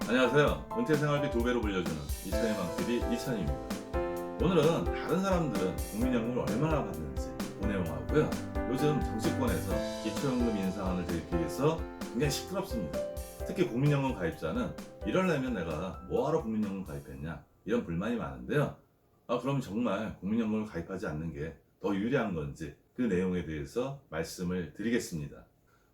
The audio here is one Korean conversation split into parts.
안녕하세요. 은퇴생활비 2배로 불려주는 이천희망TV 이천희입니다. 오늘은 다른 사람들은 국민연금을 얼마나 받는지 그 내용하고요. 요즘 정치권에서 기초연금 인상안을 제기하기 위해서 굉장히 시끄럽습니다. 특히 국민연금 가입자는 이러려면 내가 뭐하러 국민연금 가입했냐 이런 불만이 많은데요. 그럼 정말 국민연금을 가입하지 않는 게 더 유리한 건지 그 내용에 대해서 말씀을 드리겠습니다.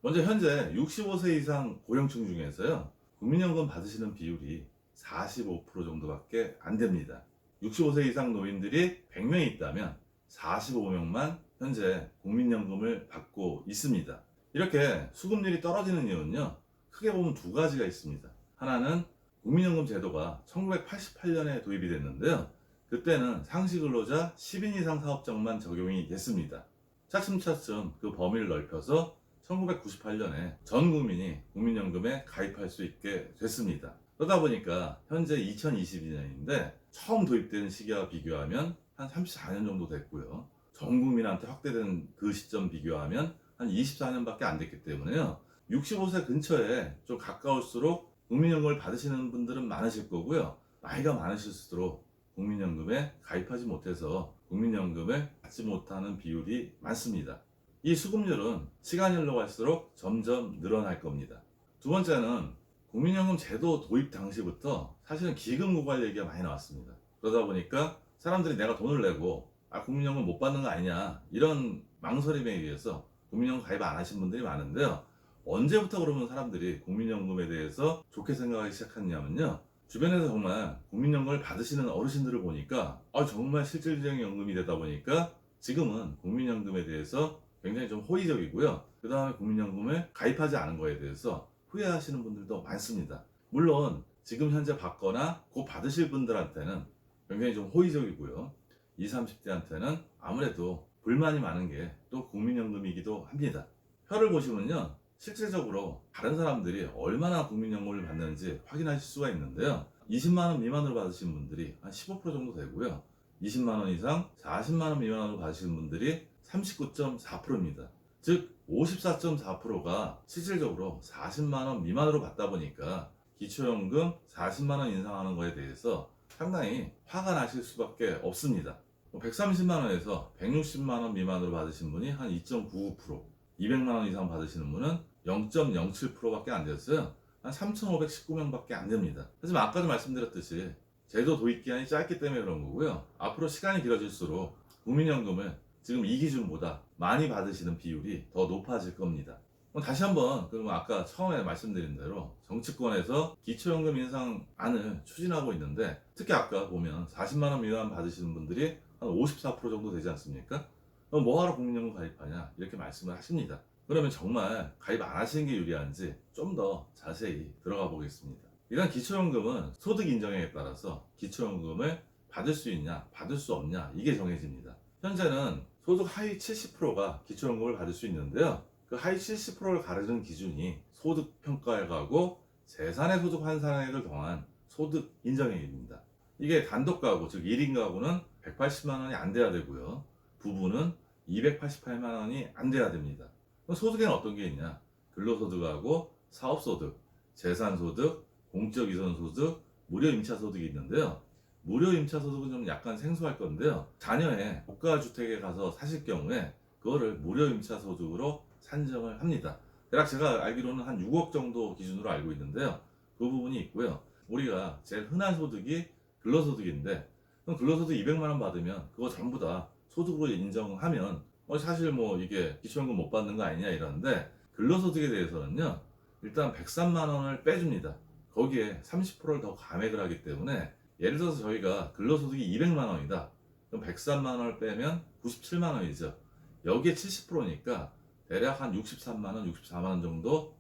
먼저 현재 65세 이상 고령층 중에서요, 국민연금 받으시는 비율이 45% 정도밖에 안 됩니다. 65세 이상 노인들이 100명이 있다면 45명만 현재 국민연금을 받고 있습니다. 이렇게 수급률이 떨어지는 이유는요, 크게 보면 두 가지가 있습니다. 하나는 국민연금 제도가 1988년에 도입이 됐는데요. 그때는 상시근로자 10인 이상 사업장만 적용이 됐습니다. 차츰차츰 그 범위를 넓혀서 1998년에 전 국민이 국민연금에 가입할 수 있게 됐습니다. 그러다 보니까 현재 2022년인데 처음 도입된 시기와 비교하면 한 34년 정도 됐고요. 전 국민한테 확대된 그 시점 비교하면 한 24년밖에 안 됐기 때문에요. 65세 근처에 좀 가까울수록 국민연금을 받으시는 분들은 많으실 거고요. 나이가 많으실수록 국민연금에 가입하지 못해서 국민연금을 받지 못하는 비율이 많습니다. 이 수급률은 시간이 흘러갈수록 점점 늘어날 겁니다. 두 번째는 국민연금 제도 도입 당시부터 사실은 기금 고갈 얘기가 많이 나왔습니다. 그러다 보니까 사람들이 내가 돈을 내고 국민연금 못 받는 거 아니냐 이런 망설임에 의해서 국민연금 가입 안 하신 분들이 많은데요. 언제부터 그러면 사람들이 국민연금에 대해서 좋게 생각하기 시작했냐면요, 주변에서 정말 국민연금을 받으시는 어르신들을 보니까 정말 실질적인 연금이 되다 보니까 지금은 국민연금에 대해서 굉장히 좀 호의적이고요. 그 다음에 국민연금을 가입하지 않은 거에 대해서 후회하시는 분들도 많습니다. 물론 지금 현재 받거나 곧 받으실 분들한테는 굉장히 좀 호의적이고요. 20, 30대한테는 아무래도 불만이 많은 게 또 국민연금이기도 합니다. 표를 보시면요, 실질적으로 다른 사람들이 얼마나 국민연금을 받는지 확인하실 수가 있는데요. 20만원 미만으로 받으시는 분들이 한 15% 정도 되고요. 20만원 이상 40만원 미만으로 받으시는 분들이 39.4%입니다. 즉 54.4%가 실질적으로 40만원 미만으로 받다 보니까 기초연금 40만원 인상하는 거에 대해서 상당히 화가 나실 수밖에 없습니다. 130만원에서 160만원 미만으로 받으신 분이 한 2.99%, 200만원 이상 받으시는 분은 0.07%밖에 안 됐어요. 한 3,519명밖에 안 됩니다. 하지만 아까도 말씀드렸듯이 제도 도입 기한이 짧기 때문에 그런 거고요. 앞으로 시간이 길어질수록 국민연금을 지금 이 기준보다 많이 받으시는 비율이 더 높아질 겁니다. 다시 한번, 그러면 아까 처음에 말씀드린 대로 정치권에서 기초연금 인상안을 추진하고 있는데, 특히 아까 보면 40만원 미만 받으시는 분들이 한 54% 정도 되지 않습니까? 그럼 뭐하러 국민연금 가입하냐 이렇게 말씀을 하십니다. 그러면 정말 가입 안 하시는 게 유리한지 좀 더 자세히 들어가 보겠습니다. 일단 기초연금은 소득 인정액에 따라서 기초연금을 받을 수 있냐 받을 수 없냐 이게 정해집니다. 현재는 소득 하위 70%가 기초연금을 받을 수 있는데요. 그 하위 70%를 가르는 기준이 소득평가액하고 재산의 소득 환산액을 더한 소득 인정액입니다. 이게 단독 가구, 즉 1인 가구는 180만원이 안 돼야 되고요. 부부는 288만원이 안 돼야 됩니다. 그럼 소득에는 어떤 게 있냐? 근로소득하고 사업소득, 재산소득, 공적이선소득, 무료임차소득이 있는데요. 무료임차소득은 좀 약간 생소할 건데요. 자녀의 고가주택에 가서 사실 경우에 그거를 무료임차소득으로 산정을 합니다. 대략 제가 알기로는 한 6억 정도 기준으로 알고 있는데요. 그 부분이 있고요. 우리가 제일 흔한 소득이 근로소득인데, 그럼 근로소득 200만원 받으면 그거 전부 다 소득으로 인정하면 사실 뭐 이게 기초연금 못 받는 거 아니냐 이러는데, 근로소득에 대해서는요, 일단 103만원을 빼줍니다. 거기에 30%를 더 감액을 하기 때문에, 예를 들어서 저희가 근로소득이 200만원이다. 그럼 103만원을 빼면 97만원이죠. 여기에 70%니까 대략 한 63만원, 64만원 정도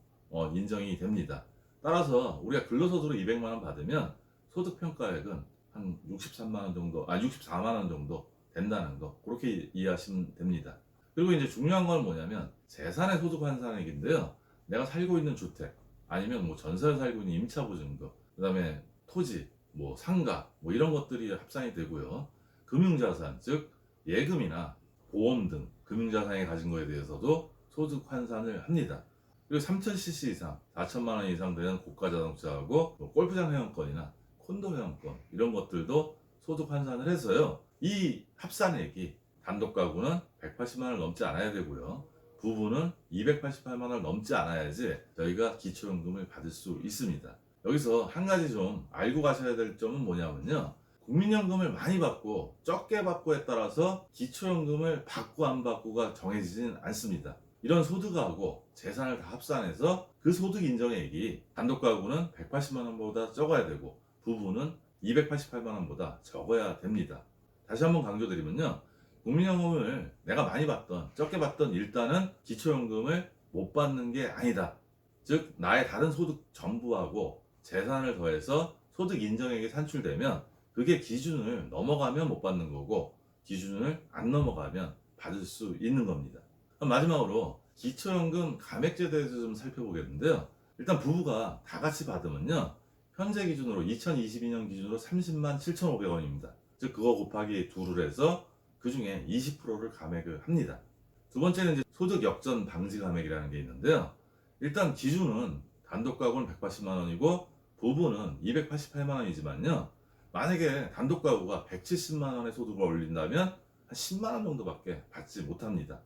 인정이 됩니다. 따라서 우리가 근로소득으로 200만원 받으면 소득평가액은 한 63만원 정도, 64만원 정도 된다는 거, 그렇게 이해하시면 됩니다. 그리고 이제 중요한 건 뭐냐면 재산의 소득 환산액인데요. 내가 살고 있는 주택, 아니면 뭐 전세를 살고 있는 임차보증금, 그 다음에 토지, 뭐 상가, 뭐 이런 것들이 합산이 되고요. 금융자산, 즉 예금이나 보험 등 금융자산이 가진 거에 대해서도 소득 환산을 합니다. 그리고 3000cc 이상, 4000만 원 이상 되는 고가 자동차하고 뭐 골프장 회원권이나 콘도 회원권 이런 것들도 소득 환산을 해서요. 이 합산액이 단독 가구는 180만 원을 넘지 않아야 되고요. 부부는 288만 원을 넘지 않아야지 저희가 기초연금을 받을 수 있습니다. 여기서 한 가지 좀 알고 가셔야 될 점은 뭐냐면요. 국민연금을 많이 받고 적게 받고에 따라서 기초연금을 받고 안 받고가 정해지진 않습니다. 이런 소득하고 재산을 다 합산해서 그 소득 인정액이 단독 가구는 180만 원보다 적어야 되고 부부는 288만 원보다 적어야 됩니다. 다시 한번 강조드리면요. 국민연금을 내가 많이 받던 적게 받던 일단은 기초연금을 못 받는 게 아니다. 즉 나의 다른 소득 전부하고 재산을 더해서 소득 인정액이 산출되면 그게 기준을 넘어가면 못 받는 거고 기준을 안 넘어가면 받을 수 있는 겁니다. 그럼 마지막으로 기초연금 감액제에 대해서 좀 살펴보겠는데요. 일단 부부가 다 같이 받으면요. 현재 기준으로 2022년 기준으로 30만 7,500원입니다. 즉 그거 곱하기 2를 해서 그 중에 20%를 감액을 합니다. 두 번째는 이제 소득 역전 방지 감액이라는 게 있는데요. 일단 기준은 단독 가구는 180만 원이고 부부는 288만 원이지만요. 만약에 단독 가구가 170만 원의 소득을 올린다면 한 10만 원 정도밖에 받지 못합니다.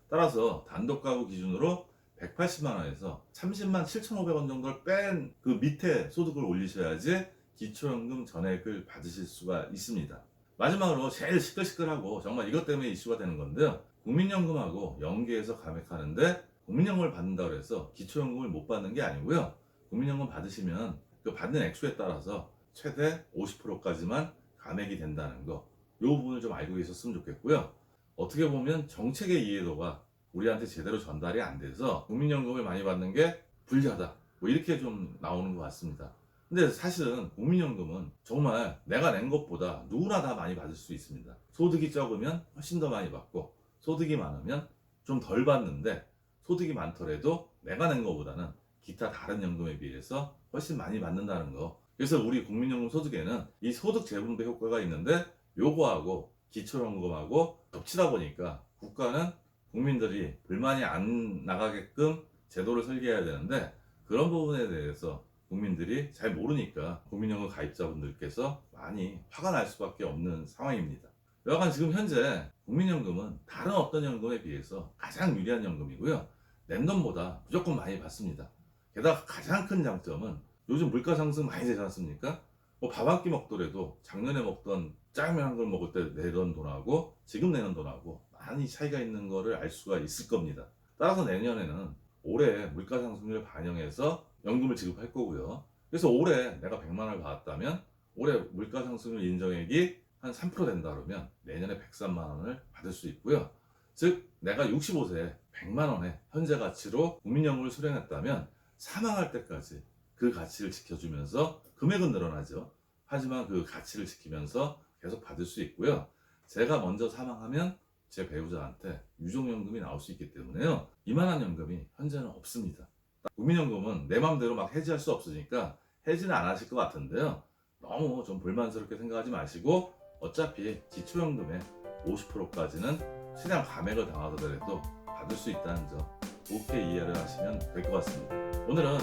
따라서 단독 가구 기준으로 180만 원에서 30만 7,500원 정도를 뺀 그 밑에 소득을 올리셔야지 기초연금 전액을 받으실 수가 있습니다. 마지막으로 제일 시끌시끌하고 정말 이것 때문에 이슈가 되는 건데요. 국민연금하고 연계해서 감액하는데 국민연금을 받는다고 해서 기초연금을 못 받는 게 아니고요. 국민연금 받으시면 그 받는 액수에 따라서 최대 50%까지만 감액이 된다는 거, 이 부분을 좀 알고 계셨으면 좋겠고요. 어떻게 보면 정책의 이해도가 우리한테 제대로 전달이 안 돼서 국민연금을 많이 받는 게 불리하다, 뭐 이렇게 좀 나오는 것 같습니다. 근데 사실은 국민연금은 정말 내가 낸 것보다 누구나 다 많이 받을 수 있습니다. 소득이 적으면 훨씬 더 많이 받고 소득이 많으면 좀 덜 받는데 소득이 많더라도 내가 낸 것보다는 기타 다른 연금에 비해서 훨씬 많이 받는다는 거. 그래서 우리 국민연금 소득에는 이 소득 재분배 효과가 있는데 요거하고 기초연금하고 겹치다 보니까 국가는 국민들이 불만이 안 나가게끔 제도를 설계해야 되는데 그런 부분에 대해서 국민들이 잘 모르니까 국민연금 가입자분들께서 많이 화가 날 수밖에 없는 상황입니다. 여하간 지금 현재 국민연금은 다른 어떤 연금에 비해서 가장 유리한 연금이고요. 낸 돈보다 무조건 많이 받습니다. 게다가 가장 큰 장점은 요즘 물가 상승 많이 되지 않습니까? 뭐 밥 한 끼 먹더라도 작년에 먹던 짜장면 한 그릇 먹을 때 내던 돈하고 지금 내는 돈하고 많이 차이가 있는 거를 알 수가 있을 겁니다. 따라서 내년에는 올해 물가 상승률을 반영해서 연금을 지급할 거고요. 그래서 올해 내가 100만 원을 받았다면 올해 물가 상승률 인정액이 한 3% 된다 그러면 내년에 103만 원을 받을 수 있고요. 즉 내가 65세에 100만 원의 현재 가치로 국민연금을 수령했다면 사망할 때까지 그 가치를 지켜주면서 금액은 늘어나죠. 하지만 그 가치를 지키면서 계속 받을 수 있고요. 제가 먼저 사망하면 제 배우자한테 유족연금이 나올 수 있기 때문에요. 이만한 연금이 현재는 없습니다. 국민연금은 내 맘대로 막 해지할 수 없으니까 해지는 안 하실 것 같은데요. 너무 좀 불만스럽게 생각하지 마시고 어차피 기초연금의 50%까지는 최대한 감액을 당하더라도 받을 수 있다는 점 좋게 이해를 하시면 될 것 같습니다. 오늘은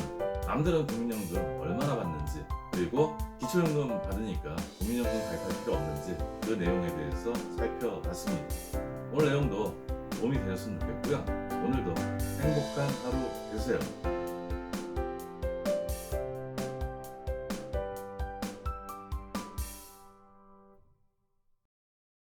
남들은 국민연금 얼마나 받는지 그리고 기초연금 받으니까 국민연금 가입할 필요 없는지 그 내용에 대해서 살펴봤습니다. 오늘 내용도 도움이 되셨으면 좋겠고요. 오늘도 행복한 하루 되세요.